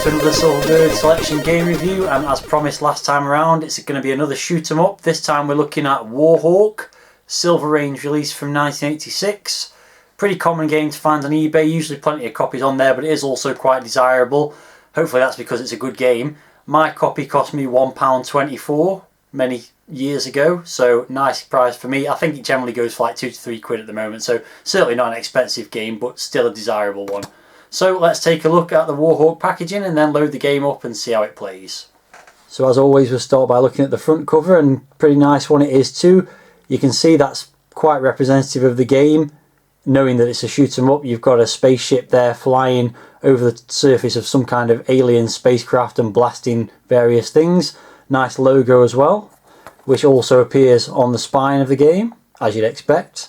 to another Silverbird Selection game review, and as promised last time around, it's going to be another shoot 'em up. This time we're looking at Warhawk, Silver Range, release from 1986. Pretty common game to find on eBay, usually plenty of copies on there, but it is also quite desirable. Hopefully that's because it's a good game. My copy cost me £1.24 many years ago, so nice price for me. I think it generally goes for like £2 to £3 at the moment, so certainly not an expensive game, but still a desirable one. So let's take a look at the Warhawk packaging and then load the game up and see how it plays. So as always, we'll start by looking at the front cover, and pretty nice one it is too. You can see that's quite representative of the game. Knowing that it's a shoot 'em up, you've got a spaceship there flying over the surface of some kind of alien spacecraft and blasting various things. Nice logo as well, which also appears on the spine of the game, as you'd expect.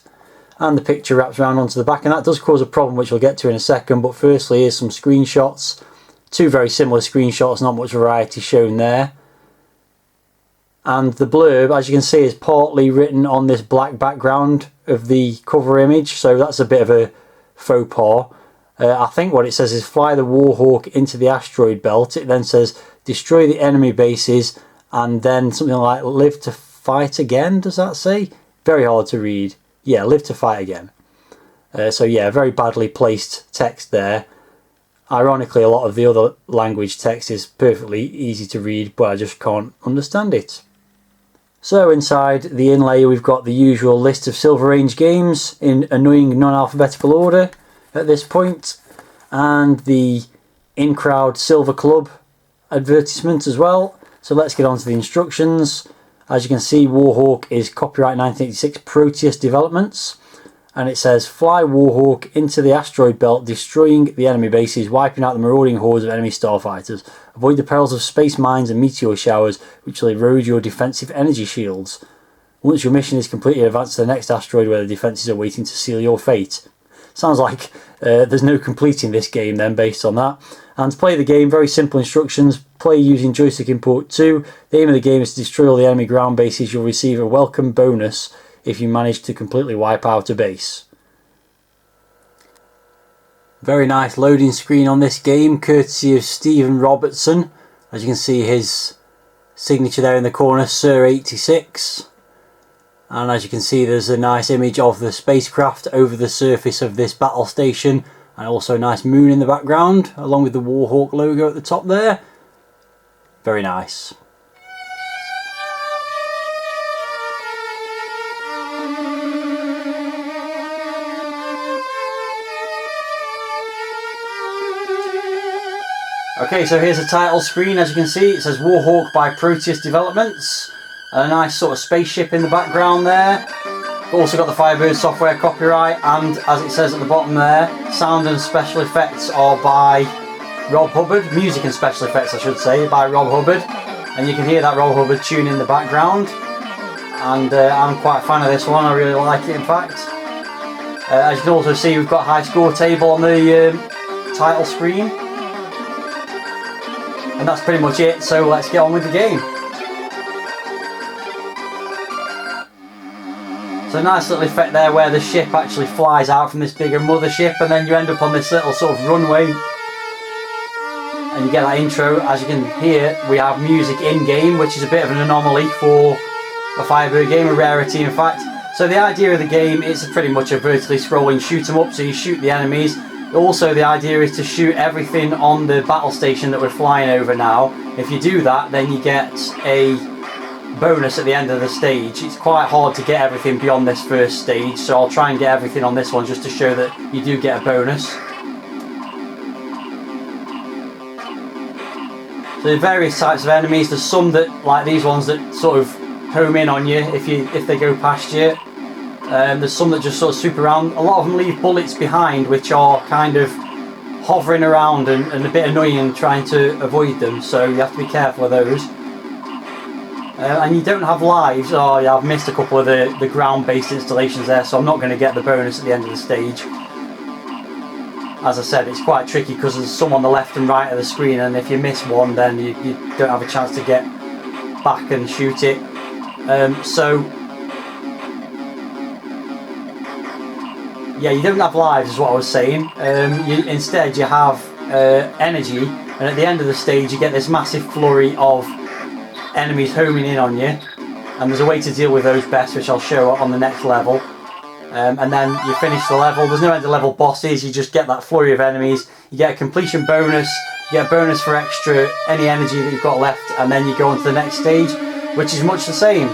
And the picture wraps around onto the back, and that does cause a problem which we'll get to in a second. But firstly, here's some screenshots. Two very similar screenshots, not much variety shown there. And the blurb, as you can see, is partly written on this black background of the cover image, so that's a bit of a faux pas. I think what it says is fly the Warhawk into the asteroid belt. It then says destroy the enemy bases, and then something like live to fight again, does that say? Very hard to read. Yeah, live to fight again. So yeah, very badly placed text there. Ironically, a lot of the other language text is perfectly easy to read, but I just can't understand it. So inside the inlay we've got the usual list of Silver Range games in annoying non-alphabetical order at this point, and the in-crowd Silver Club advertisement as well. So let's get on to the instructions. As you can see, Warhawk is copyright 1986 Proteus Developments, and it says fly Warhawk into the asteroid belt, destroying the enemy bases, wiping out the marauding hordes of enemy starfighters. Avoid the perils of space mines and meteor showers, which will erode your defensive energy shields. Once your mission is completed, advance to the next asteroid where the defenses are waiting to seal your fate. Sounds like there's no completing this game then based on that. And to play the game, very simple instructions. Play using joystick input 2. The aim of the game is to destroy all the enemy ground bases. You'll receive a welcome bonus if you manage to completely wipe out a base. Very nice loading screen on this game, courtesy of Stephen Robertson. As you can see, his signature there in the corner, Sir 86. And as you can see, there's a nice image of the spacecraft over the surface of this battle station, and also a nice moon in the background, along with the Warhawk logo at the top there. Very nice. Okay, so here's the title screen. As you can see, it says Warhawk by Proteus Developments. A nice sort of spaceship in the background there. Also got the Firebird software copyright, and as it says at the bottom there, sound and special effects are by Rob Hubbard. Music and special effects, I should say, by Rob Hubbard. And you can hear that Rob Hubbard tune in the background. And I'm quite a fan of this one, I really like it in fact. As you can also see, we've got a high score table on the title screen. And that's pretty much it, so let's get on with the game. So nice little effect there where the ship actually flies out from this bigger mothership, and then you end up on this little sort of runway. And you get that intro. As you can hear, we have music in-game, which is a bit of an anomaly for a Firebird game, a rarity in fact. So the idea of the game is pretty much a vertically scrolling shoot 'em up, so you shoot the enemies. Also the idea is to shoot everything on the battle station that we're flying over now. If you do that, then you get a bonus at the end of the stage. It's quite hard to get everything beyond this first stage, so I'll try and get everything on this one just to show that you do get a bonus. So there's various types of enemies. There's some that, like these ones, that sort of home in on you if they go past you. There's some that just sort of swoop around. A lot of them leave bullets behind, which are kind of hovering around and a bit annoying trying to avoid them, so you have to be careful of those. And you don't have lives. Oh yeah, I've missed a couple of the ground-based installations there, so I'm not going to get the bonus at the end of the stage. As I said, it's quite tricky because there's some on the left and right of the screen, and if you miss one, then you don't have a chance to get back and shoot it. Yeah, you don't have lives is what I was saying. Instead you have energy, and at the end of the stage you get this massive flurry of enemies homing in on you, and there's a way to deal with those best, which I'll show on the next level. And then you finish the level. There's no end of level bosses, you just get that flurry of enemies. You get a completion bonus, you get a bonus for extra any energy that you've got left, and then you go on to the next stage, which is much the same.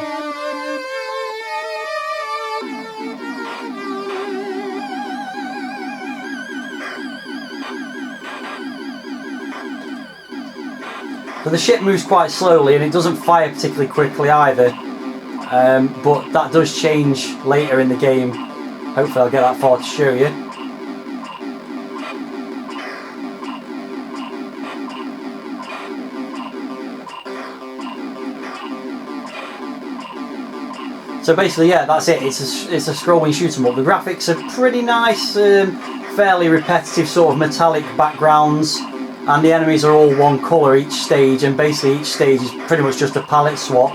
So the ship moves quite slowly and it doesn't fire particularly quickly either, but that does change later in the game. Hopefully I'll get that far to show you. So basically, yeah, that's it. It's a scrolling shoot 'em up. The graphics are pretty nice, fairly repetitive sort of metallic backgrounds, and the enemies are all one colour each stage, and basically each stage is pretty much just a palette swap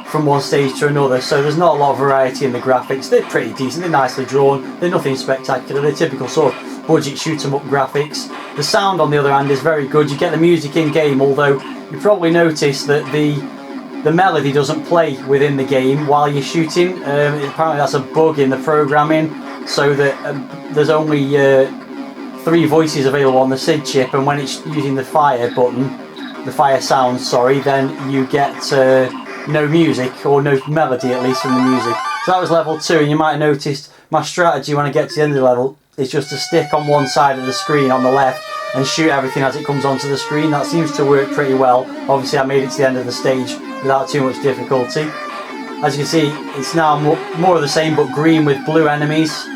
from one stage to another, so there's not a lot of variety in the graphics. They're pretty decent, they're nicely drawn, they're nothing spectacular, they're typical sort of budget shoot 'em up graphics. The sound on the other hand is very good. You get the music in game, although you probably notice that the melody doesn't play within the game while you're shooting. Apparently that's a bug in the programming, so that there's only 3 voices available on the SID chip, and when it's using the fire button, the fire sound, sorry, then you get no music, or no melody at least from the music. So that was level 2, and you might have noticed my strategy when I get to the end of the level is just to stick on one side of the screen on the left and shoot everything as it comes onto the screen. That seems to work pretty well. Obviously I made it to the end of the stage without too much difficulty. As you can see, it's now more of the same but green with blue enemies.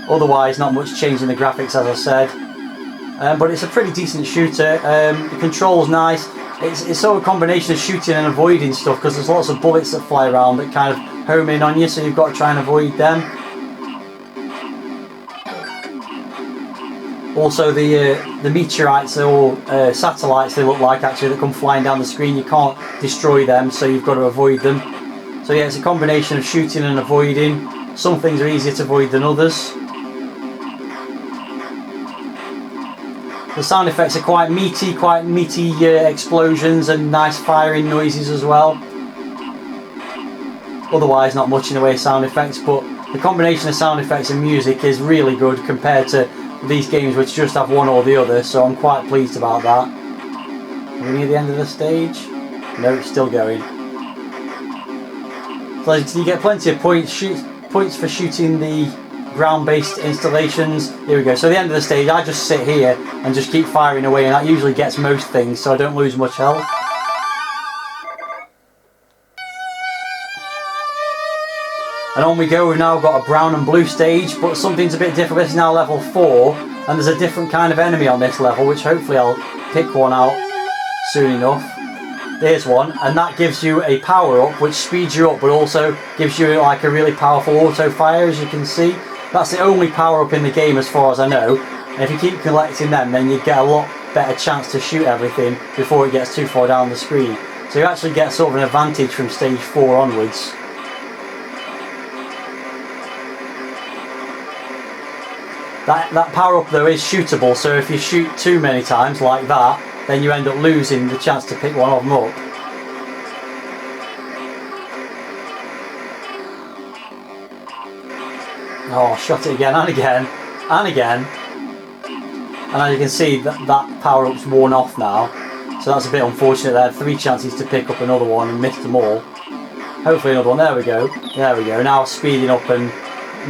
Otherwise not much change in the graphics, as I said. But it's a pretty decent shooter. The control's nice. It's sort of a combination of shooting and avoiding stuff, because there's lots of bullets that fly around that kind of home in on you, so you've got to try and avoid them. Also the meteorites, or satellites they look like actually, that come flying down the screen, you can't destroy them, so you've got to avoid them. So yeah, it's a combination of shooting and avoiding. Some things are easier to avoid than others. The sound effects are quite meaty explosions and nice firing noises as well. Otherwise not much in the way of sound effects, but the combination of sound effects and music is really good compared to these games which just have one or the other, so I'm quite pleased about that. Are we near the end of the stage? No, it's still going. So you get plenty of points for shooting the ground-based installations. Here we go. So at the end of the stage I just sit here and just keep firing away, and that usually gets most things, so I don't lose much health. And on we go. We've now got a brown and blue stage, but something's a bit different. This is now level 4, and there's a different kind of enemy on this level, which hopefully I'll pick one out soon enough. There's one, and that gives you a power-up which speeds you up, but also gives you like a really powerful auto-fire, as you can see. That's the only power-up in the game as far as I know, and if you keep collecting them, then you get a lot better chance to shoot everything before it gets too far down the screen. So you actually get sort of an advantage from stage 4 onwards. That power-up though is shootable, so if you shoot too many times like that, then you end up losing the chance to pick one of them up. Oh, shot it again and again and again. And as you can see, that power-up's worn off now, so that's a bit unfortunate. I had 3 chances to pick up another one and missed them all. Hopefully another one. There we go. There we go. Now speeding up, and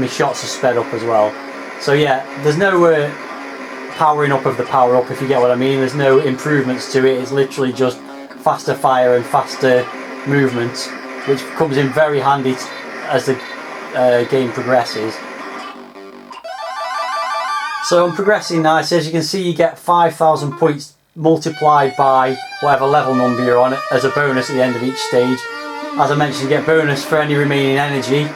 my shots are sped up as well. So yeah, there's no powering up of the power up, if you get what I mean. There's no improvements to it. It's literally just faster fire and faster movement, which comes in very handy as the game progresses. So I'm progressing nice. As you can see, you get 5,000 points multiplied by whatever level number you're on as a bonus at the end of each stage. As I mentioned, you get bonus for any remaining energy.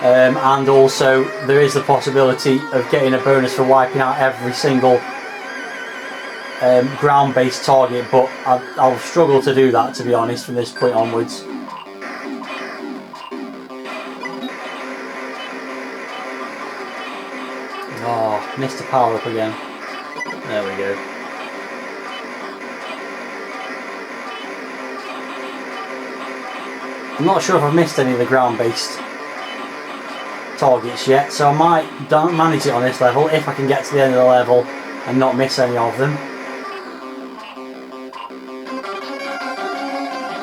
And also there is the possibility of getting a bonus for wiping out every single ground-based target, but I'll struggle to do that, to be honest, from this point onwards. Oh, missed the power up again. There we go. I'm not sure if I've missed any of the ground-based targets yet, so I might manage it on this level if I can get to the end of the level and not miss any of them.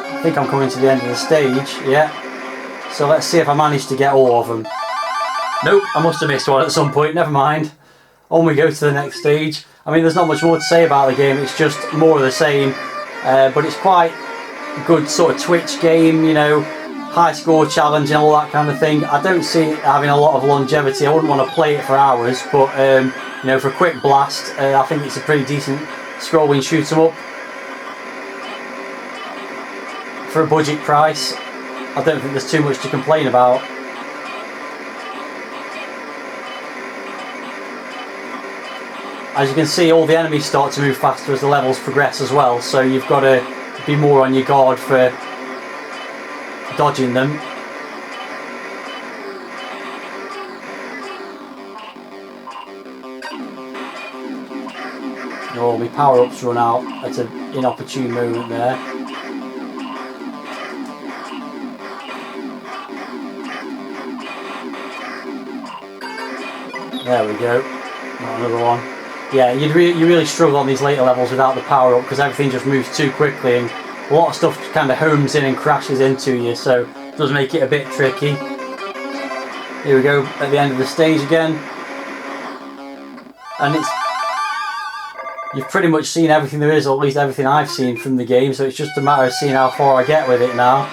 I think I'm coming to the end of the stage, yeah. So let's see if I manage to get all of them. Nope, I must have missed one at some point, never mind. On we go to the next stage. I mean, there's not much more to say about the game, it's just more of the same. But it's quite a good sort of Twitch game, you know, high score challenge and all that kind of thing. I don't see it having a lot of longevity. I wouldn't want to play it for hours, but you know, for a quick blast, I think it's a pretty decent scrolling shoot 'em up. For a budget price, I don't think there's too much to complain about. As you can see, all the enemies start to move faster as the levels progress as well, so you've got to be more on your guard for dodging them. Oh, my power-ups run out at an inopportune moment there. There we go. Got another one. Yeah, you really struggle on these later levels without the power up because everything just moves too quickly and a lot of stuff kind of homes in and crashes into you, so it does make it a bit tricky. Here we go at the end of the stage again. And you've pretty much seen everything there is, or at least everything I've seen from the game, so it's just a matter of seeing how far I get with it now.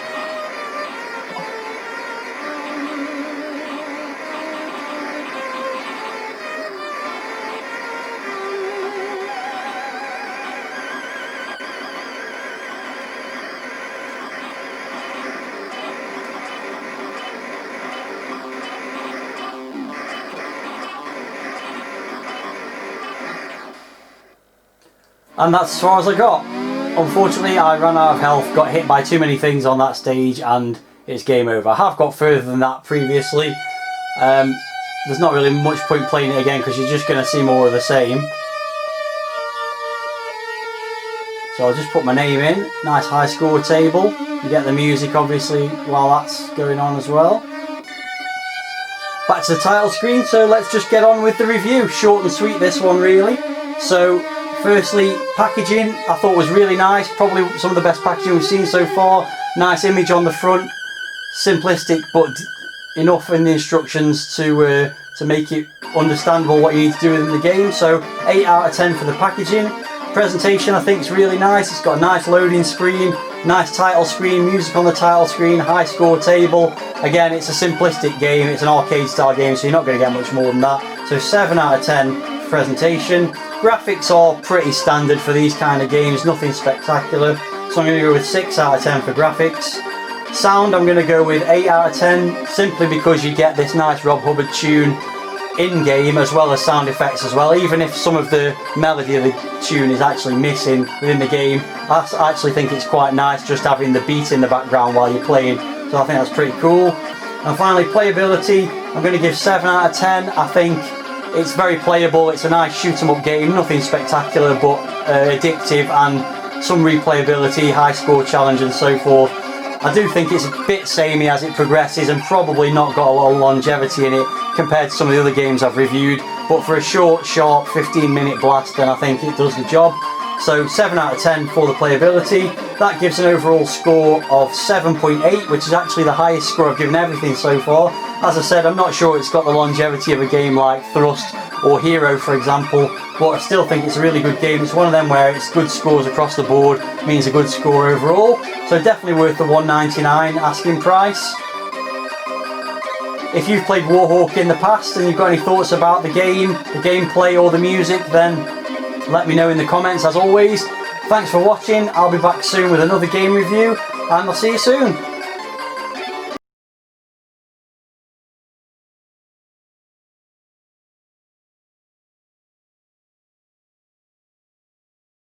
And that's as far as I got. Unfortunately, I ran out of health, got hit by too many things on that stage, and it's game over. I have got further than that previously. There's not really much point playing it again because you're just going to see more of the same. So I'll just put my name in. Nice high score table. You get the music obviously while that's going on as well. Back to the title screen, so let's just get on with the review. Short and sweet this one really. So firstly, packaging I thought was really nice, probably some of the best packaging we've seen so far. Nice image on the front, simplistic but enough in the instructions to make it understandable what you need to do within the game. So 8 out of 10 for the packaging. Presentation I think is really nice, it's got a nice loading screen, nice title screen, music on the title screen, high score table. Again, it's a simplistic game, it's an arcade style game, so you're not going to get much more than that. So 7 out of 10 for presentation. Graphics are pretty standard for these kind of games, nothing spectacular, so I'm going to go with 6 out of 10 for graphics. Sound I'm going to go with 8 out of 10, simply because you get this nice Rob Hubbard tune in-game as well as sound effects as well. Even if some of the melody of the tune is actually missing within the game, I actually think it's quite nice just having the beat in the background while you're playing, so I think that's pretty cool. And finally, playability, I'm going to give 7 out of 10. I think it's very playable, it's a nice shoot 'em up game, nothing spectacular but addictive and some replayability, high score challenge and so forth. I do think it's a bit samey as it progresses and probably not got a lot of longevity in it compared to some of the other games I've reviewed, but for a short, sharp 15-minute blast then I think it does the job. So 7 out of 10 for the playability. That gives an overall score of 7.8, which is actually the highest score I've given everything so far. As I said, I'm not sure it's got the longevity of a game like Thrust or Hero, for example, but I still think it's a really good game. It's one of them where it's good scores across the board, means a good score overall. So definitely worth the $1.99 asking price. If you've played Warhawk in the past and you've got any thoughts about the game, the gameplay or the music, then let me know in the comments as always. Thanks for watching, I'll be back soon with another game review and I'll see you soon.